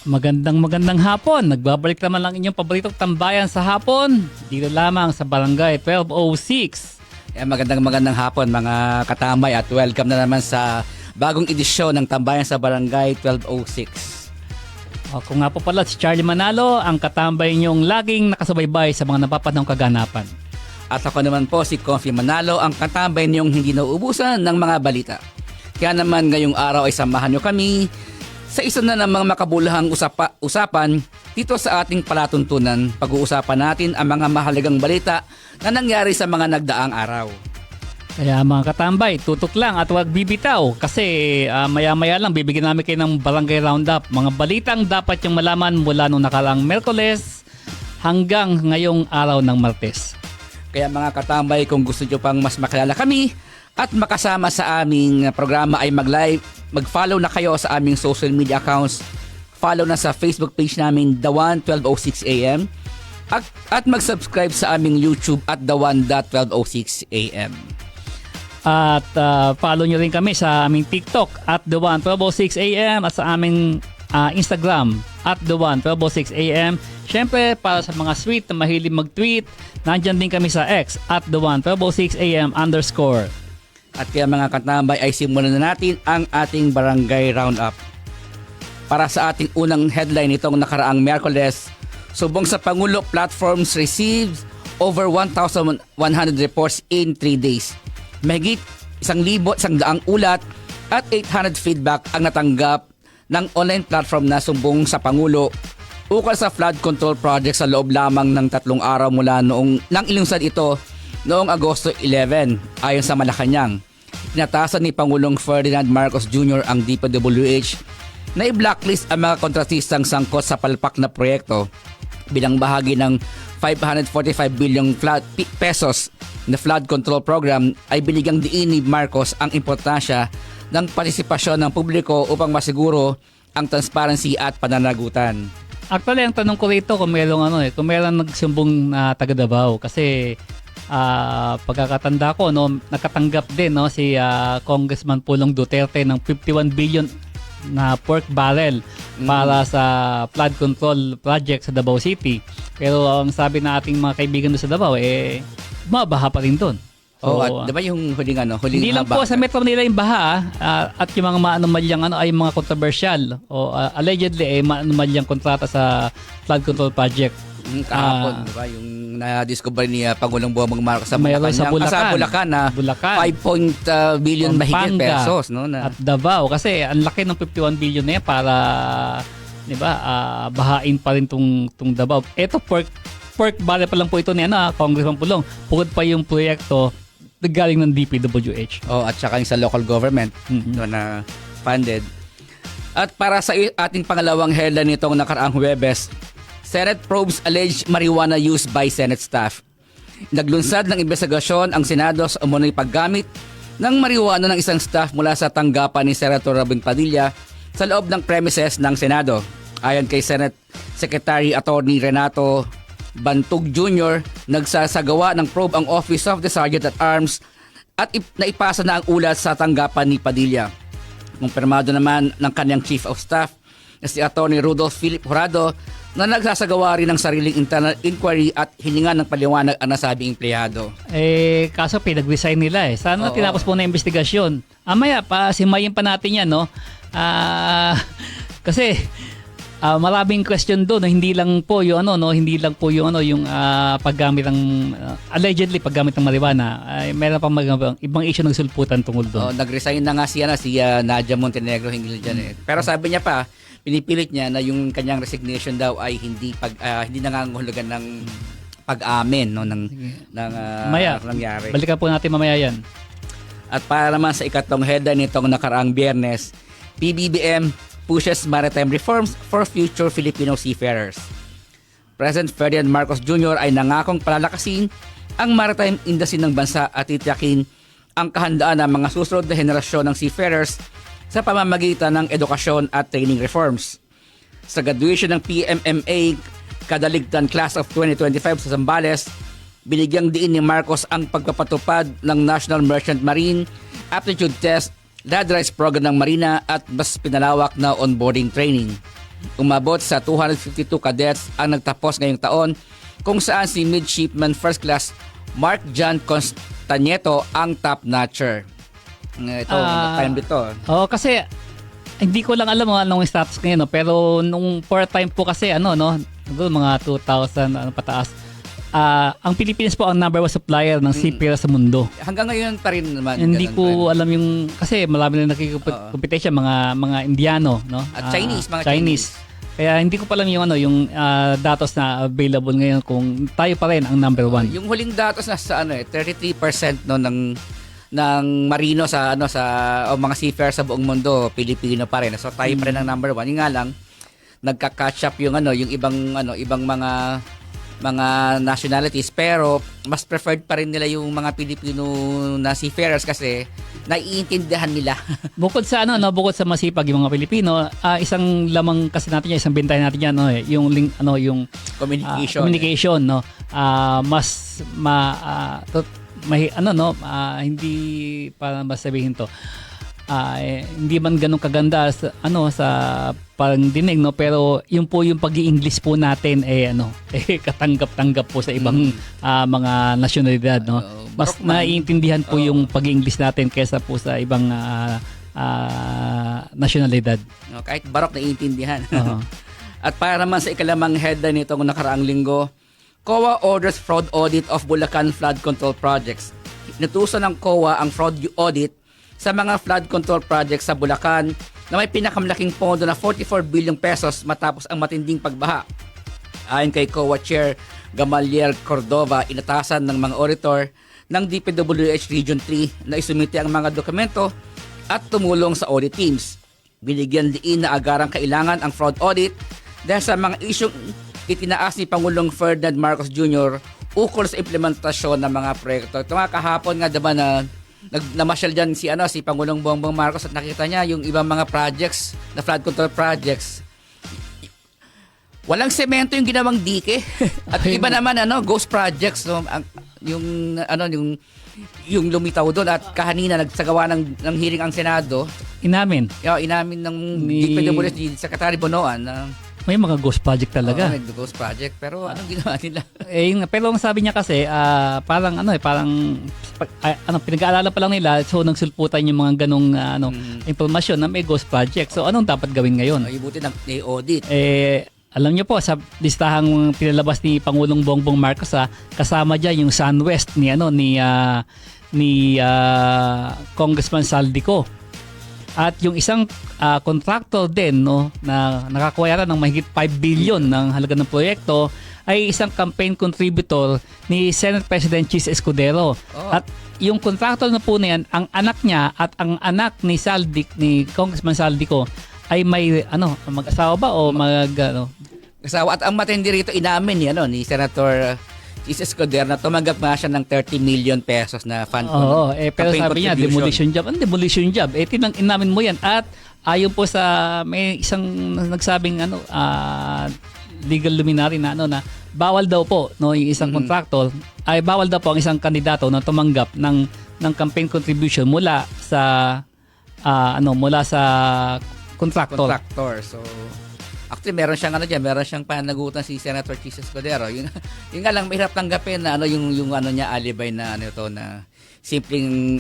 Magandang hapon. Nagbabalik naman lang inyong paboritong tambayan sa hapon. Dito lamang sa Barangay 1206. Magandang hapon mga katambay at welcome na naman sa bagong edisyon ng Tambayan sa Barangay 1206. Ako nga po pala si Charlie Manalo, ang katambay niyong laging nakasubaybay sa mga napapanahong kaganapan. At ako naman po si Confi Manalo, ang katambay niyong hindi nauubusan ng mga balita. Kaya naman ngayong araw ay samahan niyo kami sa isa na namang makabulahang usapan dito sa ating palatuntunan. Pag-uusapan natin ang mga mahalagang balita na nangyari sa mga nagdaang araw. Kaya mga katambay, tutok lang at huwag bibitaw kasi maya-maya lang bibigyan namin kayo ng Barangay Roundup. Mga balitang dapat yung malaman mula nung nakaraang Merkoles hanggang ngayong araw ng Martes. Kaya mga katambay, kung gusto nyo pang mas makilala kami at makasama sa aming programa ay mag-follow na kayo sa aming social media accounts. Follow na sa Facebook page namin, The One 1206 AM. At mag-subscribe sa aming YouTube at The One.1206 AM. At follow nyo rin kami sa aming TikTok at The One 1206 AM at sa aming Instagram at The One 1206 AM. Siyempre, para sa mga sweet na mahilig mag-tweet, nandyan din kami sa X at The One 1206 AM _. At kaya mga katambay ay simulan na natin ang ating Barangay Roundup. Para sa ating unang headline itong nakaraang Miyerkules, subong sa Pangulo, platforms received over 1,100 reports in 3 days. Mahigit 1,100 ulat at 800 feedback ang natanggap ng online platform na sumbong sa Pangulo ukol sa flood control project sa loob lamang ng 3 araw mula nang ilunsad ito noong Agosto 11. Ayon sa Malacanang, tinatasan ni Pangulong Ferdinand Marcos Jr. ang DPWH na i-blacklist ang mga kontratistang sangkot sa palpak na proyekto bilang bahagi ng 545 bilyong pesos na flood control program. Ay binigyang diin ni Marcos ang importansya ng partisipasyon ng publiko upang masiguro ang transparency at pananagutan. Actually, ang tanong ko rito kung mayroong nagsumbong na taga Davao kasi pagkakatanda ko nakatanggap din si Congressman Pulong Duterte ng 51 billion na pork barrel para sa flood control project sa Davao City. Pero ang sabi na ating mga kaibigan doon sa Davao mabaha pa rin doon. So, at diba yung huling hindi lang po sa Metro Manila yung baha at yung mga maanumalyang ay mga controversial o allegedly maanumalyang kontrata sa flood control project. Kahapon, diba? Yung na-discover ni Pangulong Bongbong Marcos sa Bulacan na 5 billion mahigit pesos. No, at Davao. Kasi ang laki ng 51 billion na yan para bahain pa rin tong Davao. Ito pork barrel pa lang po ito ni Congressman Pulong. Bukod pa yung proyekto galing ng DPWH. At saka yung sa local government na funded. At para sa ating pangalawang headline nitong nakaraang Huwebes, Senate probes alleged marijuana use by Senate staff. Naglunsad ng investigasyon ang Senado sa umunoy paggamit ng marijuana ng isang staff mula sa tanggapan ni Senator Robin Padilla sa loob ng premises ng Senado. Ayon kay Senate Secretary Attorney Renato Bantug Jr., nagsasagawa ng probe ang Office of the Sergeant at Arms at naipasa na ang ulat sa tanggapan ni Padilla. Kumpirmado naman ng kanyang Chief of Staff na si Attorney Rudolph Philip Jurado na nagsasagawa rin ng sariling internal inquiry at hiningan ng paliwanag ang nasabing empleyado. Kaso pinag-resign nila Sana tinapos po na investigasyon. Amaya pa, simayin pa natin yan, kasi maraming question doon, hindi lang po yung yung paggamit ng allegedly paggamit ng marijuana. Meron pa ibang issue ng sulputan tungkol doon. Nag-resign na nga si Nadia Montenegro hinggil diyan Pero sabi niya pa, pinipilit niya na yung kanyang resignation daw ay hindi nangangahulugan ng pag-amin ng nangyari. Balikan po natin mamaya yan. At para naman sa ikatlong headline nitong nakaraang Biyernes, PBBM pushes maritime reforms for future Filipino seafarers. President Ferdinand Marcos Jr. ay nangakong palalakasin ang maritime industry ng bansa at titiyakin ang kahandaan ng mga susunod na henerasyon ng seafarers sa pamamagitan ng edukasyon at training reforms. Sa graduation ng PMMA Kadaligtan Class of 2025 sa Zambales, binigyang diin ni Marcos ang pagpapatupad ng National Merchant Marine Aptitude Test, land rights program ng Marina at mas pinalawak na onboarding training. Umabot sa 252 cadets ang nagtapos ngayong taon, kung saan si Midshipman First Class Mark John Constanieto ang top notcher. Ito, time dito. Kasi hindi ko lang alam anong status ngayon, no? Pero nung part-time po kasi mga 2,000 pataas. Ang Philippines po ang number 1 supplier ng seafarer sa mundo. Hanggang ngayon pa rin naman. Hindi ko alam yung kasi marami na nakikipagkompetensya mga Indiano, no? At Chinese, mga Chinese. Kaya hindi ko pa alam yung datos na available ngayon kung tayo pa rin ang number 1. Yung huling datos na sa 33% no ng marino sa mga seafarer sa buong mundo, Pilipino pa rin. So tayo pa rin ang number 1. Yung nga lang nagka-catch up yung ibang mga nationalities, pero mas preferred pa rin nila yung mga Pilipino na seafarers kasi naiintindihan nila. Bukod sa masipag yung mga Pilipino, isang lamang kasi natin yan, isang bentayan natin yan, yung communication, no. Mas hindi para masabihin to. Hindi man ganun kaganda sa pangdinig, no, pero yung po yung pag-i-English po natin katanggap-tanggap po sa ibang mga nasyonalidad, no. Mas naiintindihan po yung pag-i-English natin kaysa po sa ibang nasyonalidad. No, kahit barok naiintindihan. At para naman sa ikalamang headline nitong nakaraang linggo, COA orders fraud audit of Bulacan flood control projects. Inutusan ng COA ang fraud audit sa mga flood control projects sa Bulacan na may pinakamalaking pondo na 44 bilyong pesos matapos ang matinding pagbaha. Ayon kay COA Chair Gamaliel Cordova, inatasan ng mga auditor ng DPWH Region 3 na isumite ang mga dokumento at tumulong sa audit teams. Binigyan diin na agarang kailangan ang fraud audit dahil sa mga isyong itinaas ni Pangulong Ferdinand Marcos Jr. ukol sa implementasyon ng mga proyekto. Ito nga kahapon nga diba na namasyal dyan si Pangulong Bongbong Marcos at nakita niya yung ibang mga projects na flood control projects. Walang semento yung ginawang dike. At iba naman ghost projects, no, yung lumitaw doon. At kahanina nagsagawa ng hearing ang Senado. Inamin ng DPWH Secretary Bonoan na may mga ghost project talaga. Ghost project, pero anong ginawa nila? Pero ang sabi niya kasi pinag-aaralan pa lang nila, so nagsulputan yung mga ganong impormasyon na may ghost project. So anong dapat gawin ngayon? Ibuti ng audit. Alam niyo po sa listahang pinalabas ni Pangulong Bongbong Marcos, kasama diyan yung SunWest ni Congressman Saldico. At yung isang contractor din, no, na nakakuha yata ng mahigit 5 billion ng halaga ng proyekto ay isang campaign contributor ni Senate President Chis Escudero. At yung contractor na po na yan, ang anak niya at ang anak ni Congressman Saldico ay may mag-asawa ba o asawa. At ang matindi rito, inamin ni Senator Chis Escudero na tumanggap nga siya ng 30 million pesos na fund. Pero sabi niya, demolition job. Ano demolition job? Inamin mo yan. At ayon po sa may isang nagsabing legal luminary na bawal daw po yung isang contractor, ay bawal daw po ang isang kandidato na tumanggap ng campaign contribution mula sa contractor. So actually, meron siyang panagutan si Senator Chis Escudero. Yung nga lang mahirap tanggapin na yung niya alibay na na simpleng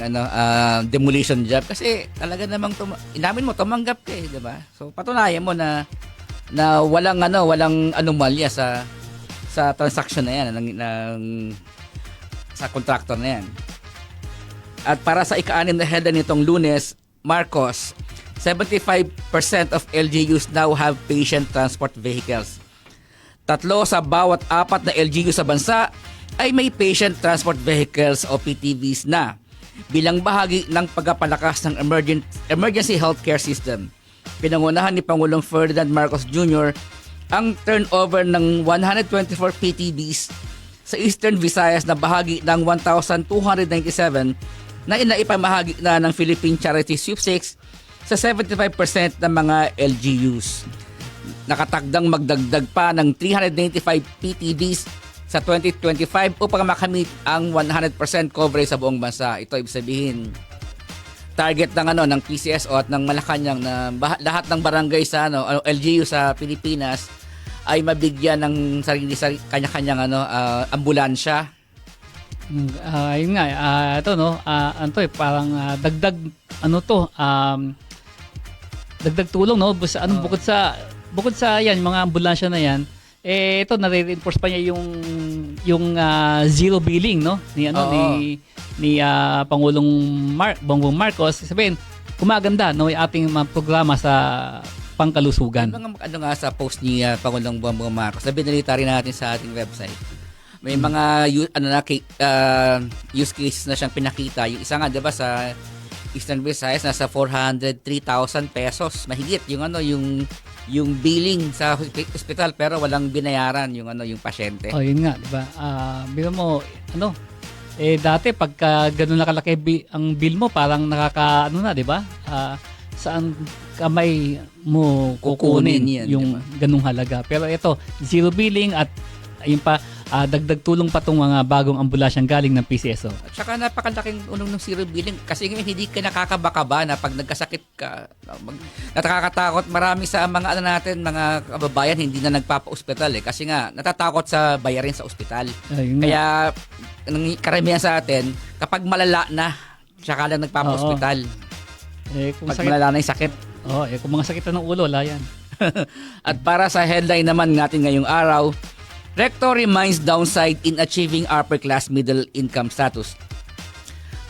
demolition job kasi talaga namang inamin mo tumanggap ka, di ba? So patunayan mo na walang anomalya sa transaction na yan sa contractor na yan. At para sa ika-6 na headline nitong Lunes, Marcos, 75% of LGUs now have patient transport vehicles. 3 sa bawat 4 na LGU sa bansa ay may patient transport vehicles o PTVs na bilang bahagi ng pagpapalakas ng emergency healthcare system. Pinangunahan ni Pangulong Ferdinand Marcos Jr. ang turnover ng 124 PTVs sa Eastern Visayas na bahagi ng 1,297 na inaipamahagi na ng Philippine Charity Sweepstakes sa 75% ng mga LGUs. Nakatagdang magdagdag pa ng 395 PTVs sa 2025 upang makamit ang 100% coverage sa buong bansa. Ito ibig sabihin, target ng ng PCSO at ng Malacanang na lahat ng barangay sa LGU sa Pilipinas ay mabigyan ng sarili kanya-kanyang ambulansya. Yun nga, ito no, parang dagdag dagdag tulong no, bukod sa yan mga ambulansya na yan, ito na-reinforce pa niya yung zero billing no ni Pangulong Bongbong Marcos. Sabihin, gumaganda no yung ating mga programa sa pangkalusugan. Yung mga sa post ni Pangulong Bongbong Marcos, binalita rin natin sa ating website. May mga use cases na siyang pinakita. Yung isa nga 'di ba sa Eastern Visayas nasa 403,000 pesos mahigit yung billing sa ospital pero walang binayaran yung pasyente. Oh, yun nga 'di ba? Biro mo dati pagka ganoon na kalaki ang bill mo parang na 'di ba? Saan kamay mo kukunin yan, yung diba? ganung halaga. Pero ito, zero billing at ayun pa, dagdag tulong pa itong mga bagong ambulansyang galing ng PCSO. At saka napakalaking unong ng zero billing kasi ngayon hindi ka nakakabaka na pag nagkasakit ka. Nakakatakot marami sa mga mga kababayan hindi na nagpapa-ospital kasi nga natatakot sa bayarin sa ospital. Kaya karamihan sa atin kapag malala na tsaka lang nagpapa-ospital. Kung pag malala na yung sakit. Kung mga sakit ng ulo, wala yan. At para sa headline naman natin ngayong araw, Recto reminds downside in achieving upper class middle income status.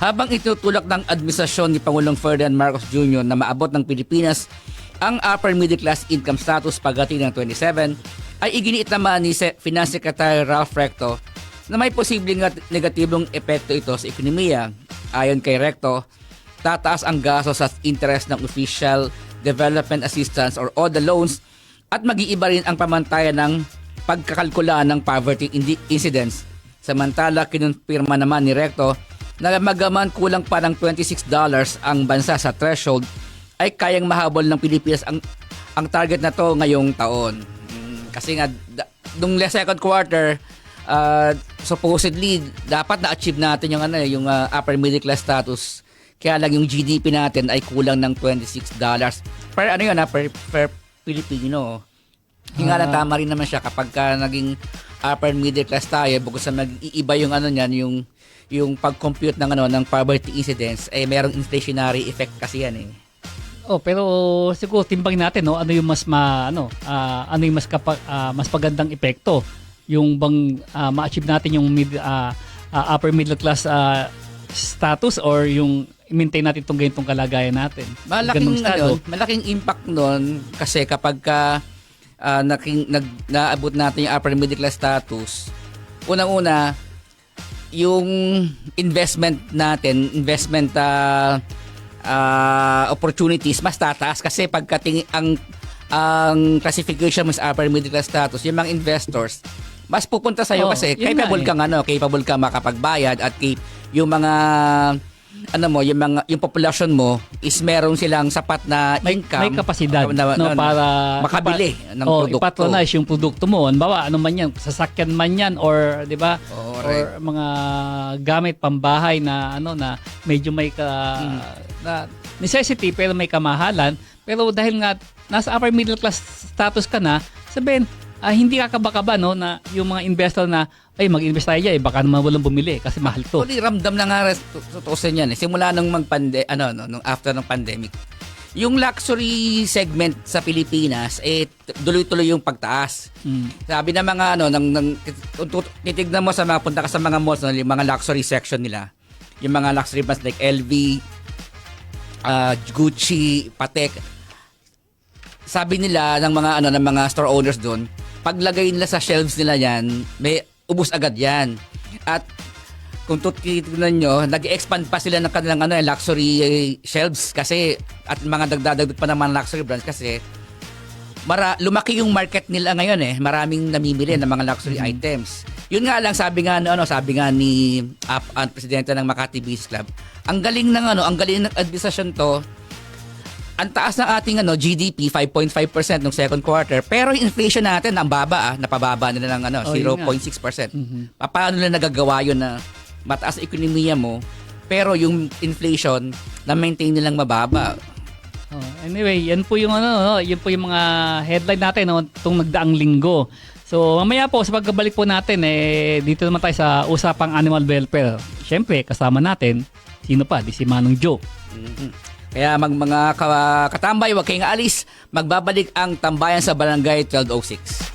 Habang itutulak ng administrasyon ni Pangulong Ferdinand Marcos Jr. na maabot ng Pilipinas ang upper middle class income status pagdating ng 27, ay iginiit naman ni Finance Secretary Ralph Recto na may posibleng negatibong epekto ito sa ekonomiya. Ayon kay Recto, tataas ang gastos at interest ng Official Development Assistance or ODA loans at mag-iiba rin ang pamantayan ng pagkakalkula ng poverty incidence. Samantala, kinumpirma naman ni Recto na magaman kulang pa ng $26 ang bansa sa threshold ay kayang mahabol ng Pilipinas ang target na to ngayong taon. Kasi nga, nung second quarter, supposedly, dapat na-achieve natin yung upper middle class status. Kaya lang yung GDP natin ay kulang ng $26 per Pilipino. Hindi nga lang tama rin naman siya kapag naging upper middle class tayo, bukod sa nag-iiba yung yung pag-compute ng poverty incidence, merong inflationary effect kasi yan . Pero siguro timbangin natin ano yung mas ano yung mas pagandang epekto, yung bang ma-achieve natin yung upper middle class status or yung i-maintain natin itong ganitong kalagayan natin. Malaking impact nun kasi kapag naabot natin yung upper middle class status, unang-una, yung investment opportunities mas tataas kasi pagkating ang classification mo sa upper middle class status, yung mga investors mas pupunta sa iyo kasi capable kang makapagbayad at yung mga yung population mo is meron silang sapat na income, may kapasidad para makabili ng produkto. I-patronize yung produkto mo. Halimbawa, ano man yan, sasakyan man yan or 'di ba? Or mga gamit pambahay na na medyo may na necessity pero may kamahalan, pero dahil nga nasa upper middle class status ka na, sabihin hindi kakaba-kaba na yung mga investor na mag-invest tayo dyan, baka naman walang bumili kasi mahal to. Actually, ramdam na nga tutusin yan. Simula nung nung after ng pandemic. Yung luxury segment sa Pilipinas, tuloy-tuloy yung pagtaas. Sabi na mga titignan mo punta ka sa mga malls, yung mga luxury section nila. Yung mga luxury brands like LV, Gucci, Patek. Sabi nila ng mga store owners doon, paglagay nila sa shelves nila yan, may ubos agad yan. At kung titignan nyo, nag-expand pa sila ng kanilang luxury shelves kasi at mga dagdadag pa ng mga luxury brands kasi lumaki yung market nila ngayon maraming namimili ng mga luxury items. Yun nga lang sabi nga ni ang presidente ng Makati Beach Club, ang galing ng administrasyon to. Ang taas ng ating GDP 5.5% nung second quarter, pero yung inflation natin ang baba napababa nila ng 0.6%. Paano nila nagagawa yun na mataas ang ekonomiya mo pero yung inflation na-maintain nilang mababa. Anyway, yan po yung yun po yung mga headline natin itong nagdaang linggo. So, mamaya po sa pagbabalik po natin dito naman tayo sa usapang animal welfare. Syempre, kasama natin sino pa? Di si Manong Joe. Kaya mga katambay, huwag kayong aalis. Magbabalik ang tambayan sa Barangay 1206.